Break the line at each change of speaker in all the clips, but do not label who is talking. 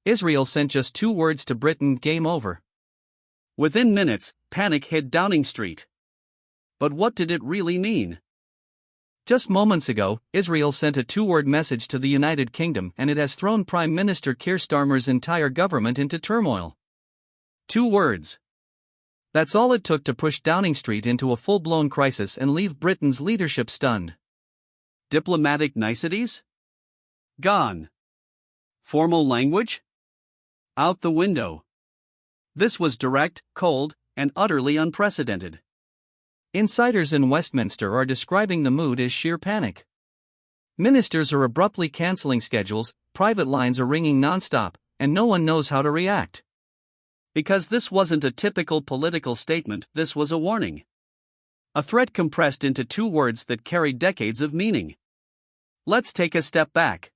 Israel sent just 2 words to Britain: game over.
Within minutes, panic hit Downing Street. But what did it really mean?
Just moments ago, Israel sent a 2-word message to the United Kingdom, and it has thrown Prime Minister Keir Starmer's entire government into turmoil.
2 words.
That's all it took to push Downing Street into a full-blown crisis and leave Britain's leadership stunned.
Diplomatic niceties? Gone. Formal language? Out the window. This was direct, cold, and utterly unprecedented.
Insiders in Westminster are describing the mood as sheer panic. Ministers are abruptly cancelling schedules, private lines are ringing non-stop, and no one knows how to react.
Because this wasn't a typical political statement, this was a warning. A threat compressed into 2 words that carried decades of meaning. Let's take a step back.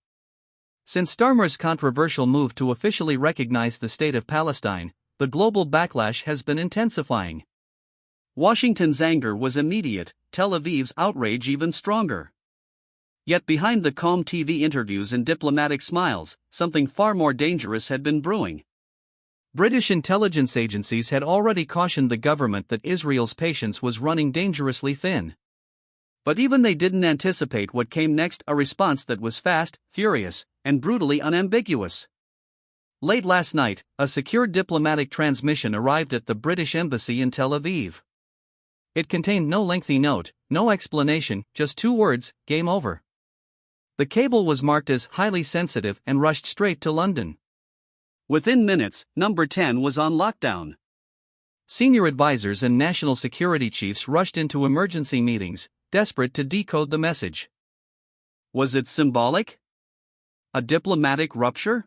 Since Starmer's controversial move to officially recognize the State of Palestine, the global backlash has been intensifying.
Washington's anger was immediate, Tel Aviv's outrage even stronger. Yet behind the calm TV interviews and diplomatic smiles, something far more dangerous had been brewing.
British intelligence agencies had already cautioned the government that Israel's patience was running dangerously thin.
But even they didn't anticipate what came next: a response that was fast, furious, and brutally unambiguous.
Late last night, a secured diplomatic transmission arrived at the British Embassy in Tel Aviv. It contained no lengthy note, no explanation, just 2 words: game over. The cable was marked as highly sensitive and rushed straight to London.
Within minutes, Number 10 was on lockdown.
Senior advisors and national security chiefs rushed into emergency meetings, desperate to decode the message.
Was it symbolic? A diplomatic rupture?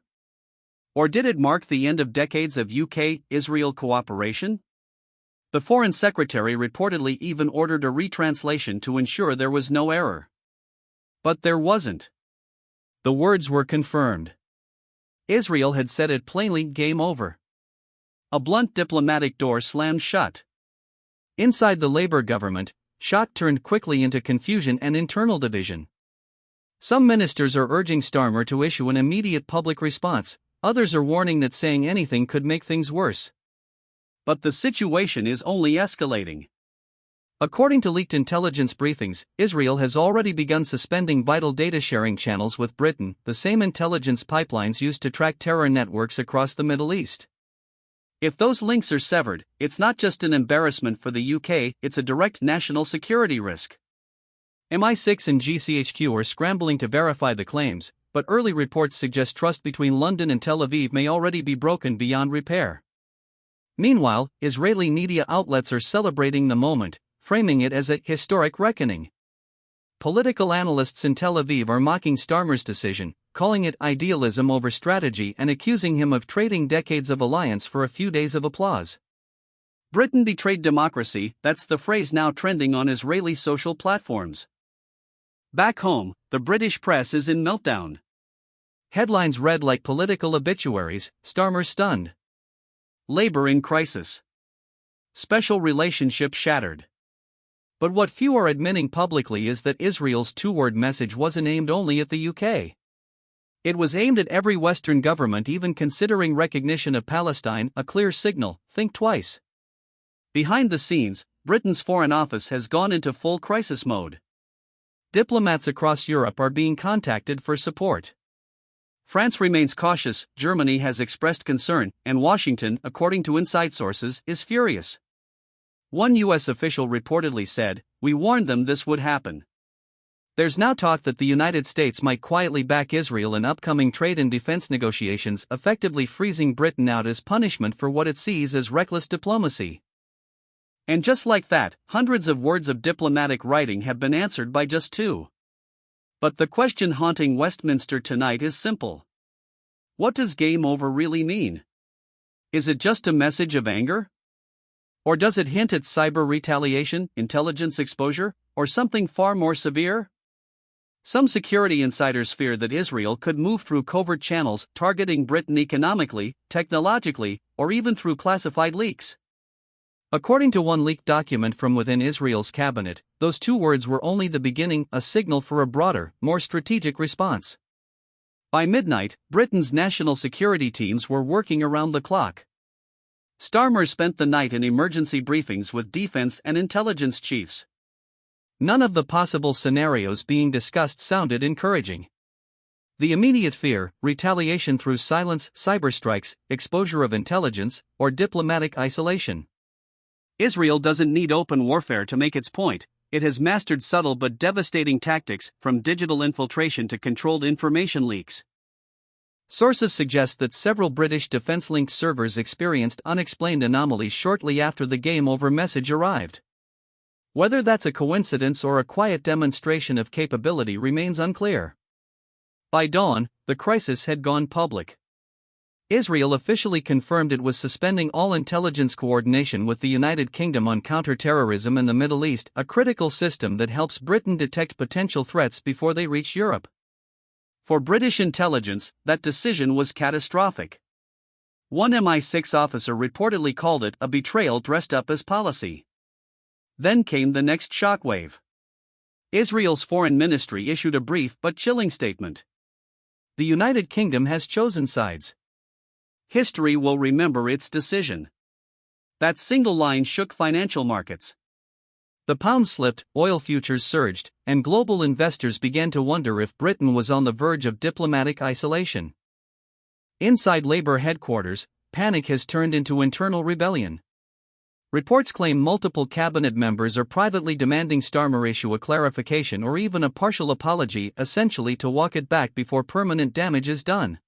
Or did it mark the end of decades of UK-Israel cooperation? The Foreign Secretary reportedly even ordered a retranslation to ensure there was no error. But there wasn't.
The words were confirmed. Israel had said it plainly: game over.
A blunt diplomatic door slammed shut.
Inside the Labour government, shock turned quickly into confusion and internal division. Some ministers are urging Starmer to issue an immediate public response, others are warning that saying anything could make things worse.
But the situation is only escalating.
According to leaked intelligence briefings, Israel has already begun suspending vital data sharing channels with Britain, the same intelligence pipelines used to track terror networks across the Middle East.
If those links are severed, it's not just an embarrassment for the UK, it's a direct national security risk.
MI6 and GCHQ are scrambling to verify the claims, but early reports suggest trust between London and Tel Aviv may already be broken beyond repair. Meanwhile, Israeli media outlets are celebrating the moment, framing it as a historic reckoning. Political analysts in Tel Aviv are mocking Starmer's decision, calling it idealism over strategy and accusing him of trading decades of alliance for a few days of applause.
Britain betrayed democracy, that's the phrase now trending on Israeli social platforms. Back home, the British press is in meltdown.
Headlines read like political obituaries: Starmer stunned.
Labour in crisis. Special relationship shattered.
But what few are admitting publicly is that Israel's 2-word message wasn't aimed only at the UK. It was aimed at every Western government even considering recognition of Palestine, a clear signal: think twice.
Behind the scenes, Britain's Foreign Office has gone into full crisis mode.
Diplomats across Europe are being contacted for support.
France remains cautious, Germany has expressed concern, and Washington, according to inside sources, is furious. One U.S. official reportedly said, "We warned them this would happen."
There's now talk that the United States might quietly back Israel in upcoming trade and defense negotiations, effectively freezing Britain out as punishment for what it sees as reckless diplomacy.
And just like that, hundreds of words of diplomatic writing have been answered by just 2. But the question haunting Westminster tonight is simple. What does game over really mean? Is it just a message of anger? Or does it hint at cyber retaliation, intelligence exposure, or something far more severe? Some security insiders fear that Israel could move through covert channels targeting Britain economically, technologically, or even through classified leaks. According to one leaked document from within Israel's cabinet, those 2 words were only the beginning, a signal for a broader, more strategic response. By midnight, Britain's national security teams were working around the clock. Starmer spent the night in emergency briefings with defense and intelligence chiefs.
None of the possible scenarios being discussed sounded encouraging. The immediate fear: retaliation through silence, cyberstrikes, exposure of intelligence, or diplomatic isolation.
Israel doesn't need open warfare to make its point. It has mastered subtle but devastating tactics, from digital infiltration to controlled information leaks.
Sources suggest that several British defense-linked servers experienced unexplained anomalies shortly after the game over message arrived. Whether that's a coincidence or a quiet demonstration of capability remains unclear. By dawn, the crisis had gone public. Israel officially confirmed it was suspending all intelligence coordination with the United Kingdom on counter-terrorism in the Middle East, a critical system that helps Britain detect potential threats before they reach Europe. For British intelligence, that decision was catastrophic. One MI6 officer reportedly called it a betrayal dressed up as policy. Then came the next shockwave. Israel's foreign ministry issued a brief but chilling statement. The United Kingdom has chosen sides.
History will remember its decision. That single line shook financial markets.
The pound slipped, oil futures surged, and global investors began to wonder if Britain was on the verge of diplomatic isolation. Inside Labour headquarters, panic has turned into internal rebellion. Reports claim multiple cabinet members are privately demanding Starmer issue a clarification or even a partial apology, essentially to walk it back before permanent damage is done.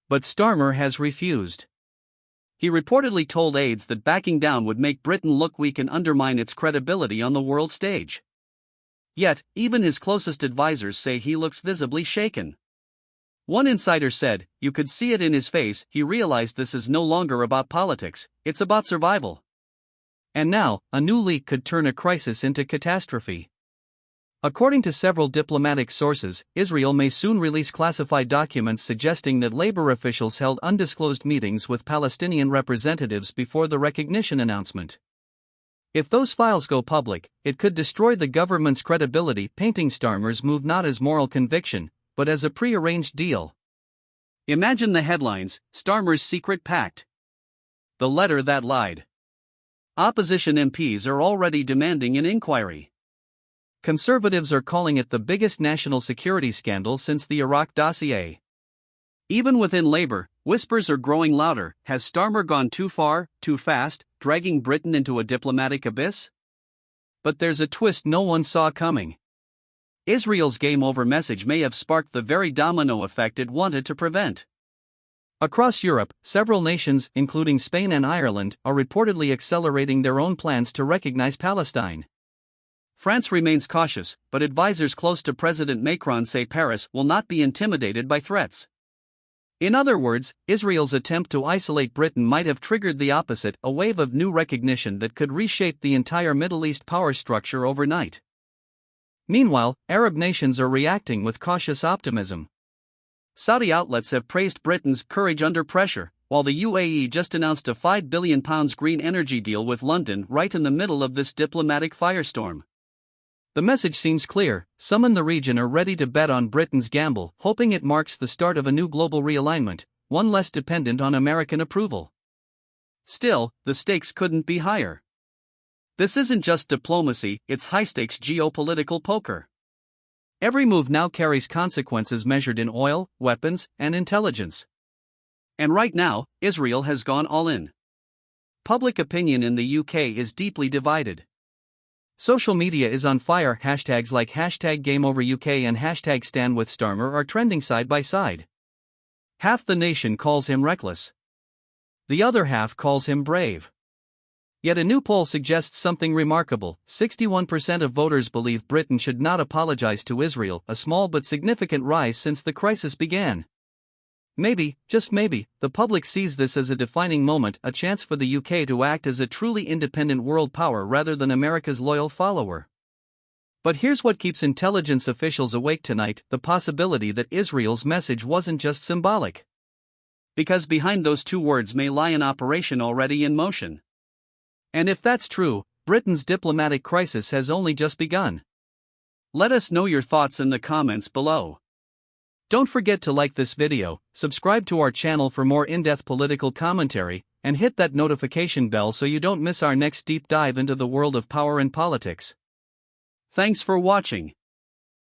But Starmer has refused. He reportedly told aides that backing down would make Britain look weak and undermine its credibility on the world stage. Yet, even his closest advisors say he looks visibly shaken. One insider said, "You could see it in his face, he realized this is no longer about politics, it's about survival." And now, a new leak could turn a crisis into catastrophe. According to several diplomatic sources, Israel may soon release classified documents suggesting that labor officials held undisclosed meetings with Palestinian representatives before the recognition announcement. If those files go public, it could destroy the government's credibility, painting Starmer's move not as moral conviction, but as a pre-arranged deal.
Imagine the headlines: Starmer's secret pact. The letter that lied. Opposition MPs are already demanding an inquiry.
Conservatives are calling it the biggest national security scandal since the Iraq dossier.
Even within Labour, whispers are growing louder. Has Starmer gone too far, too fast, dragging Britain into a diplomatic abyss?
But there's a twist no one saw coming.
Israel's game over message may have sparked the very domino effect it wanted to prevent.
Across Europe, several nations, including Spain and Ireland, are reportedly accelerating their own plans to recognize Palestine.
France remains cautious, but advisors close to President Macron say Paris will not be intimidated by threats.
In other words, Israel's attempt to isolate Britain might have triggered the opposite, a wave of new recognition that could reshape the entire Middle East power structure overnight. Meanwhile, Arab nations are reacting with cautious optimism.
Saudi outlets have praised Britain's courage under pressure, while the UAE just announced a £5 billion green energy deal with London right in the middle of this diplomatic firestorm.
The message seems clear: some in the region are ready to bet on Britain's gamble, hoping it marks the start of a new global realignment, one less dependent on American approval.
Still, the stakes couldn't be higher. This isn't just diplomacy, it's high-stakes geopolitical poker.
Every move now carries consequences measured in oil, weapons, and intelligence.
And right now, Israel has gone all in. Public opinion in the UK is deeply divided.
Social media is on fire. Hashtags like #GameOverUK and #StandWithStarmer are trending side by side. Half the nation calls him reckless. The other half calls him brave. Yet a new poll suggests something remarkable: 61% of voters believe Britain should not apologize to Israel, a small but significant rise since the crisis began. Maybe, just maybe, the public sees this as a defining moment, a chance for the UK to act as a truly independent world power rather than America's loyal follower. But here's what keeps intelligence officials awake tonight: the possibility that Israel's message wasn't just symbolic.
Because behind those two words may lie an operation already in motion.
And if that's true, Britain's diplomatic crisis has only just begun.
Let us know your thoughts in the comments below.
Don't forget to like this video, subscribe to our channel for more in-depth political commentary, and hit that notification bell so you don't miss our next deep dive into the world of power and politics.
Thanks for watching.